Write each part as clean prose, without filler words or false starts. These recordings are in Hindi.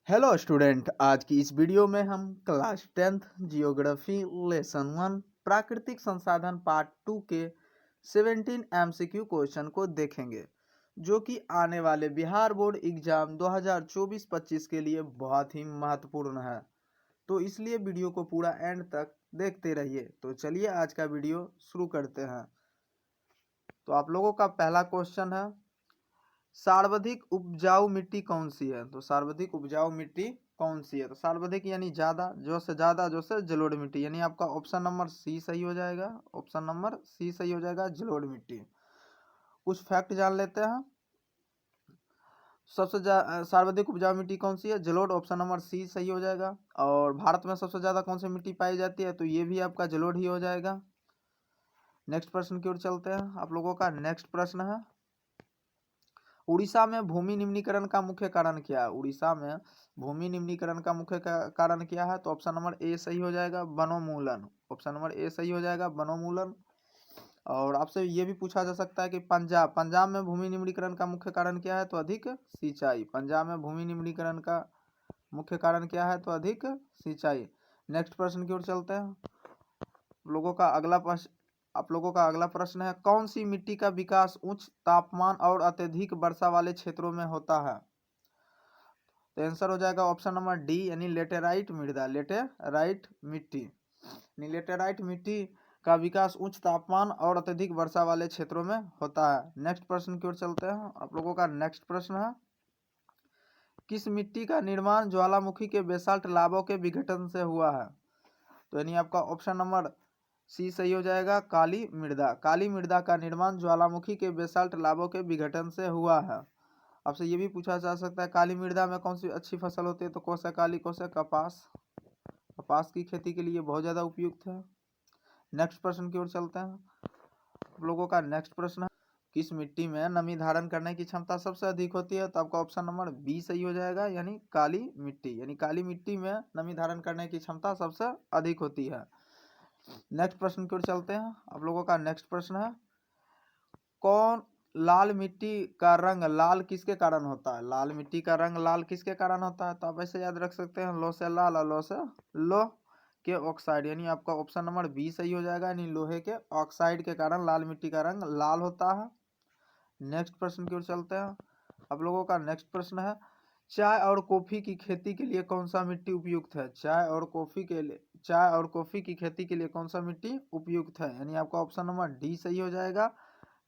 हेलो स्टूडेंट, आज की इस वीडियो में हम क्लास 10th जियोग्राफी लेसन 1 प्राकृतिक संसाधन पार्ट 2 के 17 एमसीक्यू क्वेश्चन को देखेंगे, जो कि आने वाले बिहार बोर्ड एग्जाम 2024-25 के लिए बहुत ही महत्वपूर्ण है। तो इसलिए वीडियो को पूरा एंड तक देखते रहिए। तो चलिए आज का वीडियो शुरू करते हैं। तो आप लोगों का पहला क्वेश्चन है, सर्वाधिक उपजाऊ मिट्टी कौन सी है। तो सर्वाधिक उपजाऊ मिट्टी कौन सी है। तो सर्वाधिक यानी ज्यादा, जो से जलोढ़ मिट्टी, यानी आपका ऑप्शन नंबर सी सही हो जाएगा। ऑप्शन नंबर सी सही हो जाएगा, जलोढ़ मिट्टी। कुछ फैक्ट जान लेते हैं। सर्वाधिक उपजाऊ मिट्टी कौन सी है, जलोढ़। ऑप्शन नंबर सी सही हो जाएगा। और भारत में सबसे ज्यादा कौन सी मिट्टी पाई जाती है, तो ये भी आपका जलोढ़ ही हो जाएगा। नेक्स्ट प्रश्न की ओर चलते हैं। आप लोगों का नेक्स्ट प्रश्न है, उड़ीसा में भूमि निम्नीकरण का मुख्य कारण क्या है। उड़ीसा में भूमि निम्नीकरण का मुख्य कारण क्या है, तो ऑप्शन नंबर ए सही हो जाएगा, वनोन्मूलन। ऑप्शन नंबर ए सही हो जाएगा, वनोन्मूलन। और आपसे ये भी पूछा जा सकता है कि पंजाब में भूमि निम्नीकरण का मुख्य कारण क्या है, तो अधिक सिंचाई। पंजाब में भूमि निम्नीकरण का मुख्य कारण क्या है, तो अधिक सिंचाई। नेक्स्ट प्रश्न की ओर चलते हैं। आप लोगों का अगला प्रश्न है, कौन सी मिट्टी का विकास उच्च तापमान और अत्यधिक वर्षा वाले क्षेत्रों में होता है। तो आंसर हो जाएगा ऑप्शन नंबर डी, यानी लेटेराइट मृदा। लेटेराइट मिट्टी का विकास उच्च तापमान और अत्यधिक वर्षा वाले क्षेत्रों में होता है। नेक्स्ट प्रश्न की ओर चलते हैं। आप लोगों का नेक्स्ट प्रश्न है, किस मिट्टी का निर्माण ज्वालामुखी के बेसाल्ट लावों के विघटन से हुआ है। तो यानी आपका ऑप्शन नंबर सी सही हो जाएगा, काली मृदा। काली मृदा का निर्माण ज्वालामुखी के बेसाल्ट लावों के विघटन से हुआ है। आपसे ये भी पूछा जा सकता है, काली मृदा में कौन सी अच्छी फसल होती है, तो कौन सा काली, कौन सा कपास। कपास की खेती के लिए बहुत ज़्यादा उपयुक्त है। नेक्स्ट प्रश्न की ओर चलते हैं। आप लोगों का नेक्स्ट प्रश्न है, किस मिट्टी में नमी धारण करने की क्षमता सबसे अधिक होती है। तो आपका ऑप्शन नंबर बी सही हो जाएगा, यानी काली मिट्टी। यानी काली मिट्टी में नमी धारण करने की क्षमता सबसे अधिक होती है। नेक्स्ट प्रश्न की ओर चलते हैं। आप लोगों का नेक्स्ट प्रश्न है, कौन लाल मिट्टी का रंग लाल किसके कारण होता है। लाल मिट्टी का रंग लाल किसके कारण होता है, तो आप ऐसे याद रख सकते हैं, लो से लाल और लो से लो के ऑक्साइड। यानी आपका ऑप्शन नंबर बी सही हो जाएगा, यानी लोहे के ऑक्साइड के कारण लाल मिट्टी का रंग लाल होता है। नेक्स्ट प्रश्न की ओर चलते हैं। आप लोगों का नेक्स्ट प्रश्न है, चाय और कॉफी की खेती के लिए कौन सा मिट्टी उपयुक्त है। चाय और कॉफी की खेती के लिए कौन सा मिट्टी उपयुक्त है। यानी आपका ऑप्शन नंबर डी सही हो जाएगा,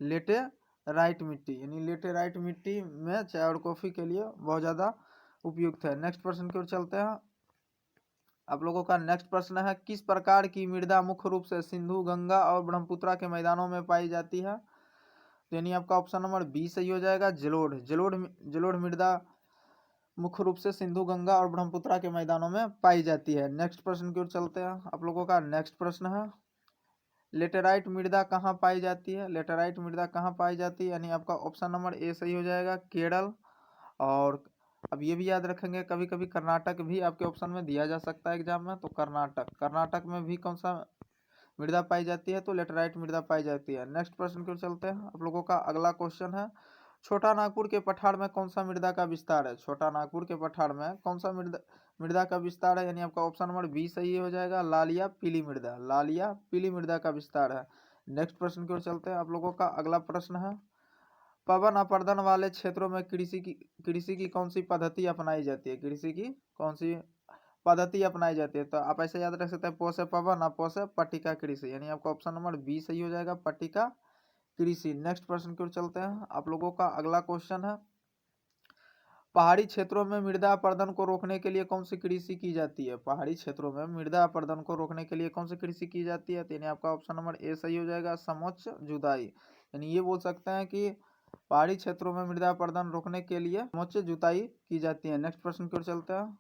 लेटेराइट मिट्टी। यानी लेटेराइट मिट्टी में चाय और कॉफी के लिए बहुत ज़्यादा उपयुक्त है। नेक्स्ट प्रश्न की ओर चलते हैं। आप लोगों का नेक्स्ट प्रश्न है, किस प्रकार की मृदा मुख्य रूप से सिंधु, गंगा और ब्रह्मपुत्र के मैदानों में पाई जाती है। तो यानी आपका ऑप्शन नंबर बी सही हो जाएगा, जलोढ़ मृदा मुख्य रूप से सिंधु, गंगा और ब्रह्मपुत्र के मैदानों में पाई जाती है। नेक्स्ट प्रश्न की ओर चलते हैं। आप लोगों का नेक्स्ट प्रश्न है, लेटेराइट मृदा कहाँ पाई जाती है। लेटेराइट मृदा कहाँ पाई जाती है, यानी आपका ऑप्शन नंबर ए सही हो जाएगा, केरल। और अब ये भी याद रखेंगे, कभी कभी कर्नाटक भी आपके ऑप्शन में दिया जा सकता है एग्जाम में। तो कर्नाटक में भी कौन सा मृदा पाई जाती है, तो लेटेराइट मृदा पाई जाती है। नेक्स्ट प्रश्न की ओर चलते हैं। आप लोगों का अगला क्वेश्चन है, छोटा नागपुर के पठार में कौन सा मृदा का विस्तार है। छोटा नागपुर के पठार में कौन सा मृदा का विस्तार है, यानी आपका ऑप्शन नंबर बी सही हो जाएगा, लाल या पीली मृदा का विस्तार है। नेक्स्ट प्रश्न की ओर चलते हैं। आप लोगों का अगला प्रश्न है, पवन अपर्दन वाले क्षेत्रों में कृषि की कौन सी पद्धति अपनाई जाती है। कृषि की कौन सी पद्धति अपनाई जाती है, तो आप ऐसे याद रख सकते हैं, पो से पवन और पो से पट्टिका कृषि। यानी आपका ऑप्शन नंबर बी सही हो जाएगा, पट्टिका कृषि। नेक्स्ट प्रश्न की ओर चलते हैं। आप लोगों का अगला क्वेश्चन है, पहाड़ी क्षेत्रों में मृदा अपरदन को रोकने के लिए कौन सी कृषि की जाती है। पहाड़ी क्षेत्रों में मृदा अपरदन को रोकने के लिए कौन सी कृषि की जाती है, तो यानी आपका ऑप्शन नंबर ए सही हो जाएगा, समोच्च जुताई। यानी ये बोल सकते हैं कि पहाड़ी क्षेत्रों में मृदा अपरदन रोकने के लिए समोच्च जुताई की जाती है। नेक्स्ट प्रश्न की ओर चलते हैं।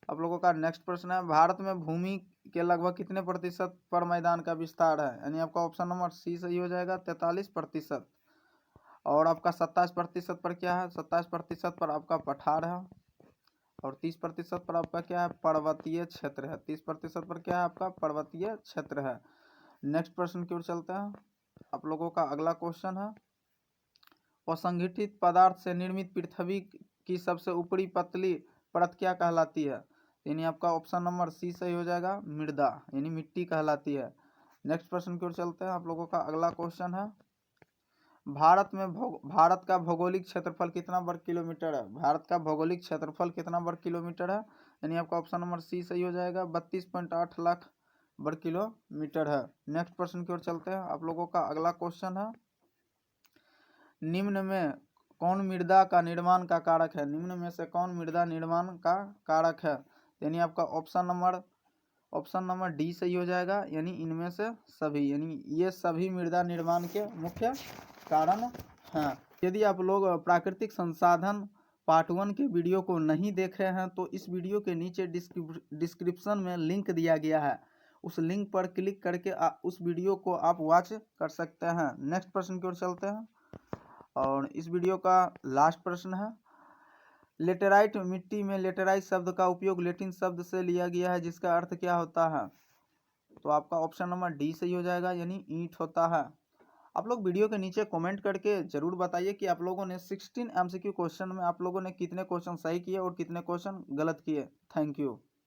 आप लोगों का नेक्स्ट प्रश्न है, भारत में भूमि के लगभग कितने प्रतिशत पर मैदान का विस्तार है। यानी आपका ऑप्शन नंबर सी सही हो जाएगा, 43%। और आपका 27% पर क्या है, 27% पर आपका पठार है। और 30% पर आपका क्या है, पर्वतीय क्षेत्र है। 30% पर क्या है, आपका पर्वतीय क्षेत्र है। नेक्स्ट प्रश्न की ओर चलते हैं। आप लोगों का अगला क्वेश्चन है, असंगठित पदार्थ से निर्मित पृथ्वी की सबसे ऊपरी पतली परत क्या कहलाती है? यानी आपका ऑप्शन नंबर सी सही हो जाएगा, मृदा यानी मिट्टी कहलाती है। नेक्स्ट प्रश्न की ओर चलते हैं। आप लोगों का अगला क्वेश्चन है, भारत का भौगोलिक क्षेत्रफल कितना वर्ग किलोमीटर है? भारत का भौगोलिक क्षेत्रफल कितना वर्ग किलोमीटर है? यानी आपका ऑप्शन नंबर सी सही हो जाएगा, 32.8 लाख वर्ग किलोमीटर है। नेक्स्ट प्रश्न की ओर चलते हैं। आप लोगों का अगला क्वेश्चन है, निम्न में कौन मृदा का निर्माण का कारक है? निम्न में से कौन मृदा निर्माण का कारक है? यानी आपका ऑप्शन नंबर डी सही हो जाएगा, यानी इनमें से सभी, यानी ये सभी मृदा निर्माण के मुख्य कारण हैं। यदि आप लोग प्राकृतिक संसाधन पार्ट 1 के वीडियो को नहीं देख रहे हैं तो इस वीडियो के नीचे डिस्क्रिप्शन में लिंक दिया गया है, उस लिंक पर क्लिक करके उस वीडियो को आप वॉच कर सकते हैं। नेक्स्ट प्रश्न की ओर चलते हैं और इस वीडियो का लास्ट प्रश्न है, लेटेराइट मिट्टी में लेटेराइट शब्द का उपयोग लैटिन शब्द से लिया गया है जिसका अर्थ क्या होता है? तो आपका ऑप्शन नंबर डी सही हो जाएगा, यानी ईंट होता है। आप लोग वीडियो के नीचे कमेंट करके जरूर बताइए कि आप लोगों ने 16 MCQ क्वेश्चन में आप लोगों ने कितने क्वेश्चन सही किए और कितने क्वेश्चन गलत किए। Thank you.